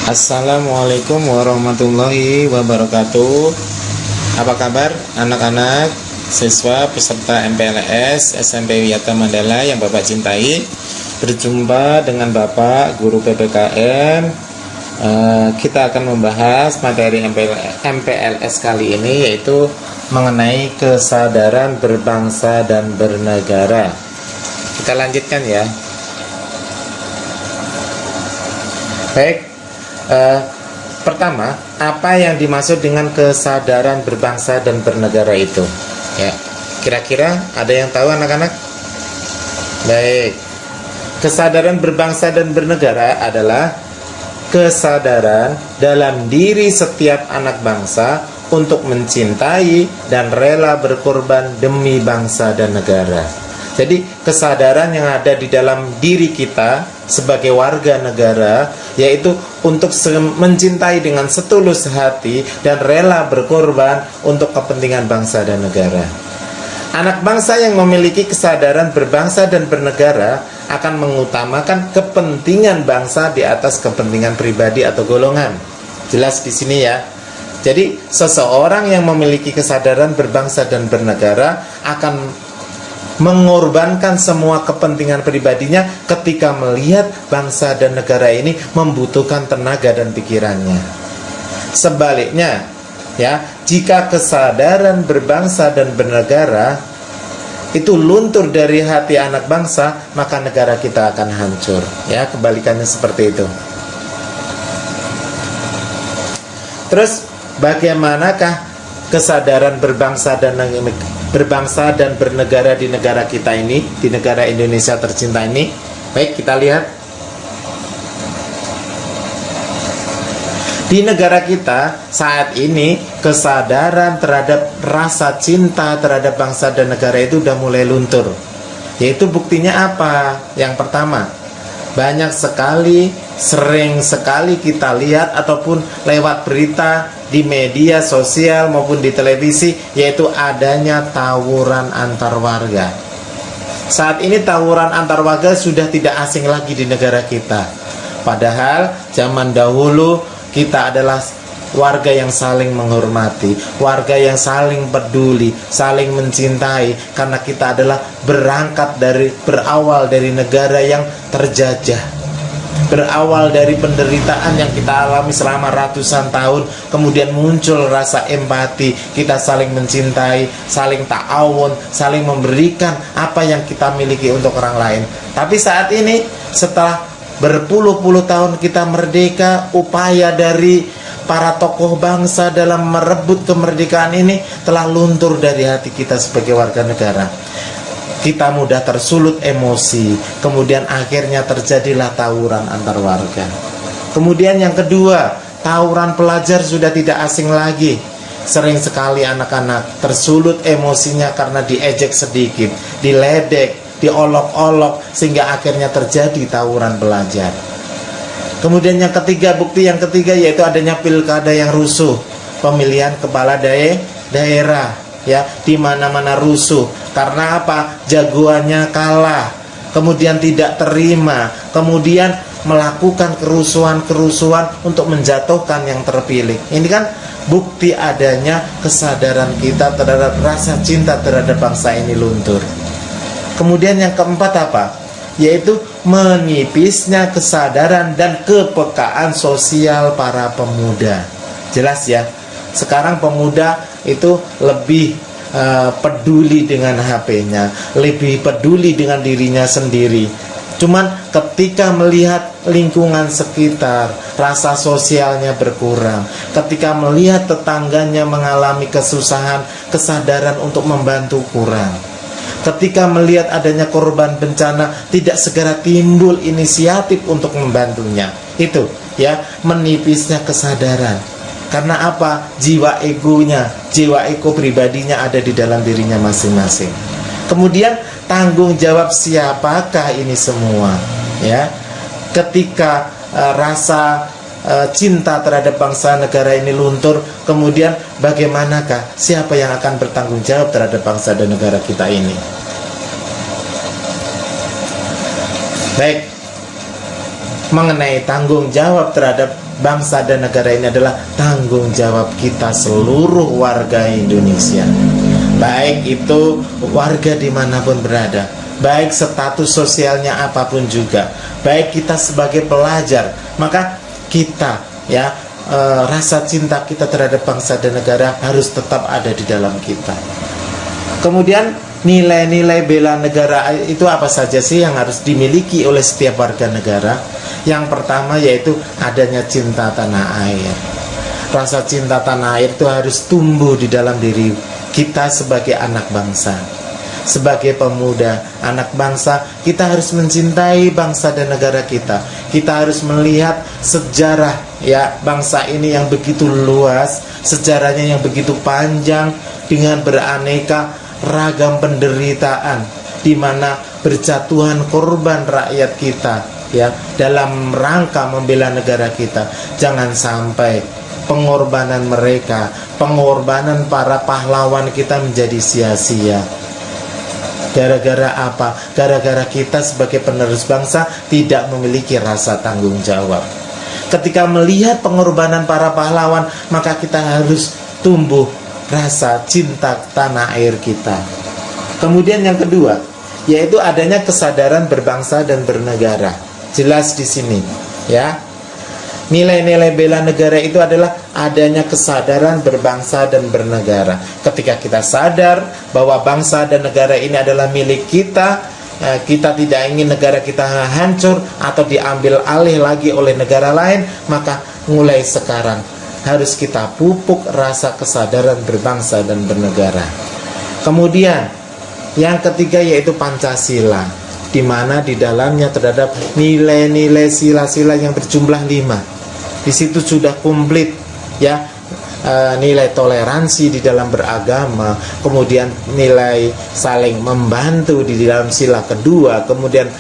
Assalamualaikum warahmatullahi wabarakatuh. Apa kabar anak-anak, siswa peserta MPLS SMP Wiyata Mandala yang Bapak cintai? Berjumpa dengan Bapak Guru PPKN. Kita akan membahas materi MPLS kali ini, yaitu mengenai kesadaran berbangsa dan bernegara. Kita lanjutkan ya. Baik. Pertama, apa yang dimaksud dengan kesadaran berbangsa dan bernegara itu? Ya, kira-kira ada yang tahu anak-anak? Baik, kesadaran berbangsa dan bernegara adalah kesadaran dalam diri setiap anak bangsa untuk mencintai dan rela berkorban demi bangsa dan negara. Jadi kesadaran yang ada di dalam diri kita sebagai warga negara, yaitu untuk mencintai dengan setulus hati dan rela berkorban untuk kepentingan bangsa dan negara. Anak bangsa yang memiliki kesadaran berbangsa dan bernegara akan mengutamakan kepentingan bangsa di atas kepentingan pribadi atau golongan. Jelas di sini ya. Jadi seseorang yang memiliki kesadaran berbangsa dan bernegara akan mengorbankan semua kepentingan pribadinya ketika melihat bangsa dan negara ini membutuhkan tenaga dan pikirannya. Sebaliknya, ya, jika kesadaran berbangsa dan bernegara itu luntur dari hati anak bangsa, maka negara kita akan hancur. Ya, kebalikannya seperti itu. Terus, bagaimanakah kesadaran berbangsa dan bernegara di negara kita ini, di negara Indonesia tercinta ini? Baik, kita lihat. Di negara kita saat ini, kesadaran terhadap rasa cinta terhadap bangsa dan negara itu udah mulai luntur. Yaitu buktinya apa? Yang pertama, banyak sekali, sering sekali kita lihat ataupun lewat berita di media sosial maupun di televisi, yaitu adanya tawuran antar warga. Saat ini tawuran antar warga sudah tidak asing lagi di negara kita. Padahal zaman dahulu kita adalah warga yang saling menghormati, warga yang saling peduli, saling mencintai, karena kita adalah berawal dari negara yang terjajah, berawal dari penderitaan yang kita alami selama ratusan tahun. Kemudian muncul rasa empati, kita saling mencintai, saling ta'awun, saling memberikan apa yang kita miliki untuk orang lain. Tapi saat ini, setelah berpuluh-puluh tahun kita merdeka, upaya dari para tokoh bangsa dalam merebut kemerdekaan ini telah luntur dari hati kita sebagai warga negara. Kita mudah tersulut emosi, kemudian akhirnya terjadilah tawuran antar warga. Kemudian yang kedua, tawuran pelajar sudah tidak asing lagi. Sering sekali anak-anak tersulut emosinya karena diejek sedikit, diledek, diolok-olok, sehingga akhirnya terjadi tawuran pelajar. Kemudian yang ketiga, bukti yang ketiga, yaitu adanya pilkada yang rusuh, pemilihan kepala daerah, ya, di mana-mana rusuh. Karena apa? Jagoannya kalah, kemudian tidak terima, kemudian melakukan kerusuhan-kerusuhan untuk menjatuhkan yang terpilih. Ini kan bukti adanya kesadaran kita terhadap rasa cinta terhadap bangsa ini luntur. Kemudian yang keempat apa? Yaitu menipisnya kesadaran dan kepekaan sosial para pemuda. Jelas ya, sekarang pemuda itu lebih peduli dengan HP-nya, lebih peduli dengan dirinya sendiri. Cuman ketika melihat lingkungan sekitar, rasa sosialnya berkurang. Ketika melihat tetangganya mengalami kesusahan, kesadaran untuk membantu kurang. Ketika melihat adanya korban bencana, tidak segera timbul inisiatif untuk membantunya. Itu ya, menipisnya kesadaran. Karena apa? Jiwa egonya, jiwa ego pribadinya ada di dalam dirinya masing-masing. Kemudian tanggung jawab siapakah ini semua? Ya, ketika rasa cinta terhadap bangsa negara ini luntur, kemudian bagaimanakah, siapa yang akan bertanggung jawab terhadap bangsa dan negara kita ini? Baik, mengenai tanggung jawab terhadap bangsa dan negara ini adalah tanggung jawab kita seluruh warga Indonesia, baik itu warga dimanapun berada, baik status sosialnya apapun juga, baik kita sebagai pelajar, maka kita rasa cinta kita terhadap bangsa dan negara harus tetap ada di dalam kita. Kemudian nilai-nilai bela negara itu apa saja sih yang harus dimiliki oleh setiap warga negara? Yang pertama yaitu adanya cinta tanah air. Rasa cinta tanah air itu harus tumbuh di dalam diri kita sebagai anak bangsa. Sebagai pemuda, anak bangsa, kita harus mencintai bangsa dan negara kita. Kita harus melihat sejarah bangsa ini yang begitu luas, sejarahnya yang begitu panjang dengan beraneka ragam penderitaan, di mana berjatuhan korban rakyat kita dalam rangka membela negara kita. Jangan sampai pengorbanan mereka, pengorbanan para pahlawan kita menjadi sia-sia. Gara-gara apa? Gara-gara kita sebagai penerus bangsa tidak memiliki rasa tanggung jawab. Ketika melihat pengorbanan para pahlawan, maka kita harus tumbuh rasa cinta tanah air kita. Kemudian yang kedua, yaitu adanya kesadaran berbangsa dan bernegara. Jelas di sini, nilai-nilai bela negara itu adalah adanya kesadaran berbangsa dan bernegara. Ketika kita sadar bahwa bangsa dan negara ini adalah milik kita, kita tidak ingin negara kita hancur atau diambil alih lagi oleh negara lain, maka mulai sekarang harus kita pupuk rasa kesadaran berbangsa dan bernegara. Kemudian yang ketiga yaitu Pancasila, di mana di dalamnya terdapat nilai-nilai sila-sila yang berjumlah 5. Di situ sudah komplit nilai toleransi di dalam beragama, kemudian nilai saling membantu di dalam sila kedua, kemudian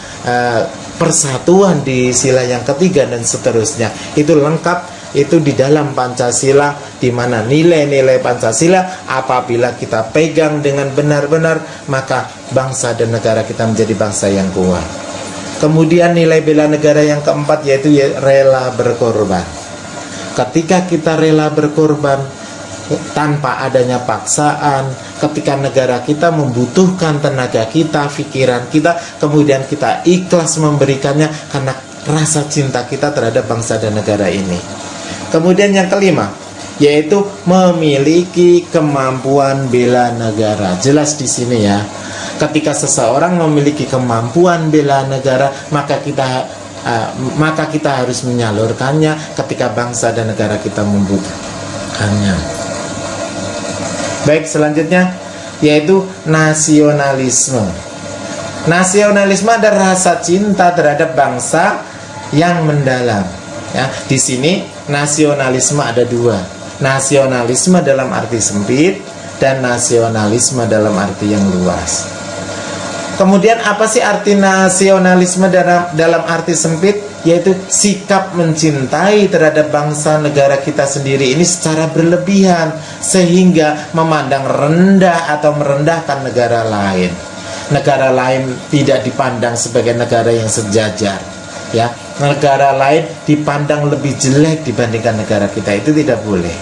persatuan di sila yang ketiga dan seterusnya. Itu lengkap. Itu di dalam Pancasila, di mana nilai-nilai Pancasila apabila kita pegang dengan benar-benar, maka bangsa dan negara kita menjadi bangsa yang kuat. Kemudian nilai bela negara yang keempat yaitu rela berkorban. Ketika kita rela berkorban tanpa adanya paksaan, ketika negara kita membutuhkan tenaga kita, pikiran kita, kemudian kita ikhlas memberikannya karena rasa cinta kita terhadap bangsa dan negara ini. Kemudian yang kelima yaitu memiliki kemampuan bela negara. Jelas di sini ketika seseorang memiliki kemampuan bela negara, maka kita harus menyalurkannya ketika bangsa dan negara kita membutuhkannya. Baik, selanjutnya yaitu nasionalisme. Nasionalisme adalah rasa cinta terhadap bangsa yang mendalam. Di sini nasionalisme ada 2. Nasionalisme dalam arti sempit dan nasionalisme dalam arti yang luas. Kemudian apa sih arti nasionalisme dalam arti sempit? Yaitu sikap mencintai terhadap bangsa negara kita sendiri ini secara berlebihan, sehingga memandang rendah atau merendahkan negara lain. Negara lain tidak dipandang sebagai negara yang sejajar, negara lain dipandang lebih jelek dibandingkan negara kita. Itu tidak boleh.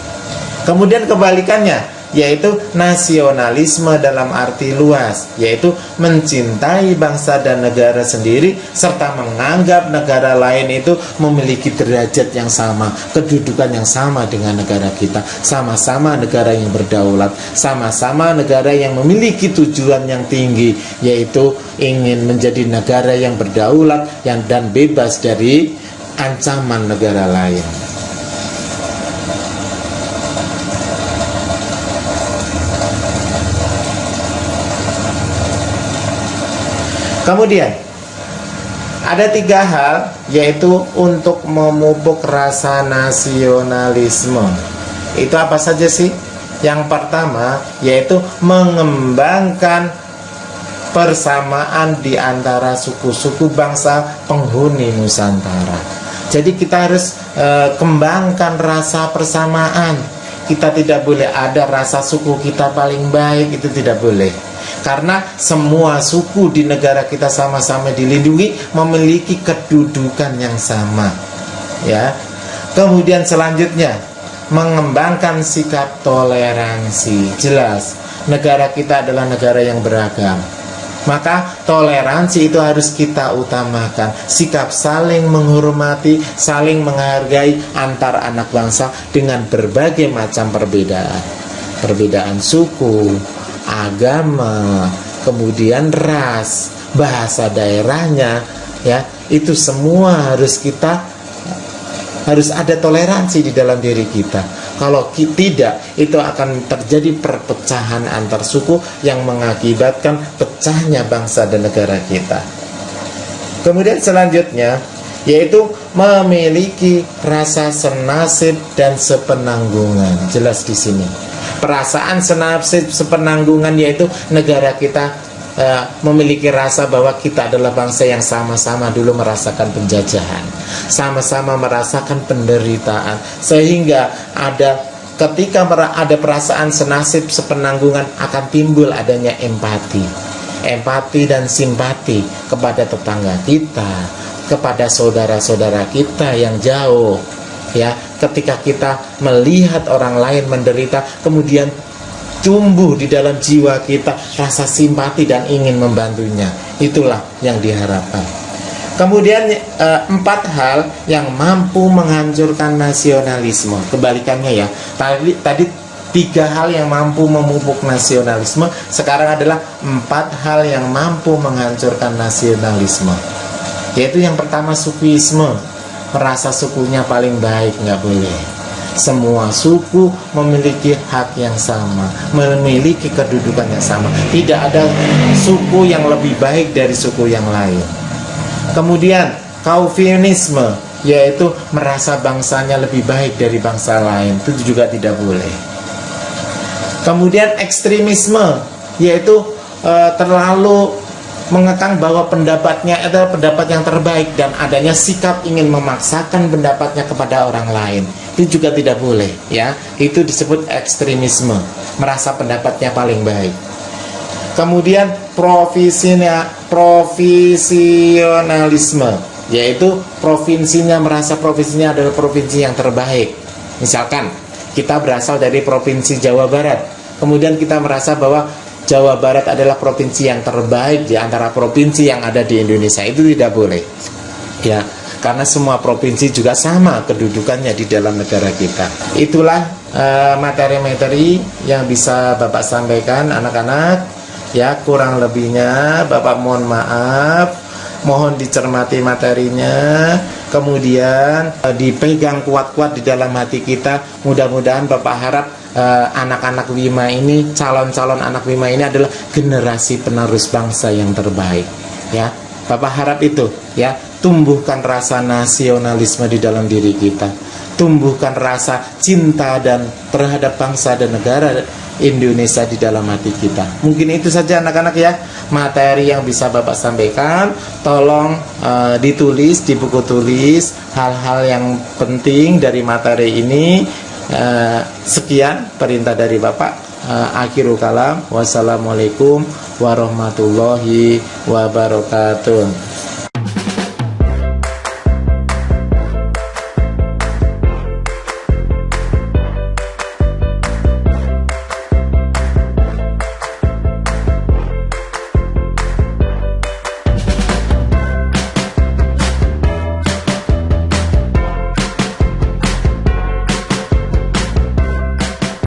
Kemudian kebalikannya, yaitu nasionalisme dalam arti luas, yaitu mencintai bangsa dan negara sendiri serta menganggap negara lain itu memiliki derajat yang sama, kedudukan yang sama dengan negara kita, sama-sama negara yang berdaulat, sama-sama negara yang memiliki tujuan yang tinggi, yaitu ingin menjadi negara yang berdaulat dan bebas dari ancaman negara lain. Kemudian ada 3 hal yaitu untuk memupuk rasa nasionalisme. Itu apa saja sih? Yang pertama yaitu mengembangkan persamaan di antara suku-suku bangsa penghuni Nusantara. Jadi kita harus kembangkan rasa persamaan. Kita tidak boleh ada rasa suku kita paling baik, itu tidak boleh. Karena semua suku di negara kita sama-sama dilindungi, memiliki kedudukan yang sama. Kemudian selanjutnya, mengembangkan sikap toleransi. Jelas, negara kita adalah negara yang beragam. Maka toleransi itu harus kita utamakan. Sikap saling menghormati, saling menghargai antar anak bangsa dengan berbagai macam perbedaan. Perbedaan suku, agama, kemudian ras, bahasa daerahnya, ya, itu semua harus ada toleransi di dalam diri kita. Kalau tidak, itu akan terjadi perpecahan antar suku yang mengakibatkan pecahnya bangsa dan negara kita. Kemudian selanjutnya, yaitu memiliki rasa senasib dan sepenanggungan. Jelas di sini. Perasaan senasib sepenanggungan, yaitu negara kita memiliki rasa bahwa kita adalah bangsa yang sama-sama dulu merasakan penjajahan, sama-sama merasakan penderitaan, sehingga ketika ada perasaan senasib sepenanggungan akan timbul adanya empati dan simpati kepada tetangga kita, kepada saudara-saudara kita yang jauh, ya. Ketika kita melihat orang lain menderita, kemudian tumbuh di dalam jiwa kita rasa simpati dan ingin membantunya. Itulah yang diharapkan. Kemudian 4 hal yang mampu menghancurkan nasionalisme. Kebalikannya ya. Tadi 3 hal yang mampu memupuk nasionalisme, sekarang adalah 4 hal yang mampu menghancurkan nasionalisme. Yaitu yang pertama, sukuisme. Merasa sukunya paling baik, nggak boleh. Semua suku memiliki hak yang sama, memiliki kedudukan yang sama. Tidak ada suku yang lebih baik dari suku yang lain. Kemudian kaufinisme, yaitu merasa bangsanya lebih baik dari bangsa lain, itu juga tidak boleh. Kemudian ekstremisme, yaitu terlalu mengekang bahwa pendapatnya adalah pendapat yang terbaik dan adanya sikap ingin memaksakan pendapatnya kepada orang lain. Itu juga tidak boleh, ya. Itu disebut ekstremisme, merasa pendapatnya paling baik. Kemudian provisionalisme, yaitu provinsinya merasa provinsinya adalah provinsi yang terbaik. Misalkan kita berasal dari provinsi Jawa Barat, kemudian kita merasa bahwa Jawa Barat adalah provinsi yang terbaik di antara provinsi yang ada di Indonesia. Itu tidak boleh, ya, karena semua provinsi juga sama kedudukannya di dalam negara kita. Itulah materi-materi yang bisa Bapak sampaikan, anak-anak, ya. Kurang lebihnya Bapak mohon maaf, mohon dicermati materinya, kemudian dipegang kuat-kuat di dalam hati kita. Mudah-mudahan Bapak harap anak-anak Wima ini, calon-calon anak Wima ini adalah generasi penerus bangsa yang terbaik, ya. Bapak harap itu, ya. Tumbuhkan rasa nasionalisme di dalam diri kita, tumbuhkan rasa cinta dan terhadap bangsa dan negara Indonesia di dalam hati kita. Mungkin itu saja anak-anak, ya, materi yang bisa Bapak sampaikan. Tolong ditulis di buku tulis hal-hal yang penting dari materi ini. Sekian perintah dari Bapak. Akhirul kalam. Wassalamualaikum warahmatullahi wabarakatuh.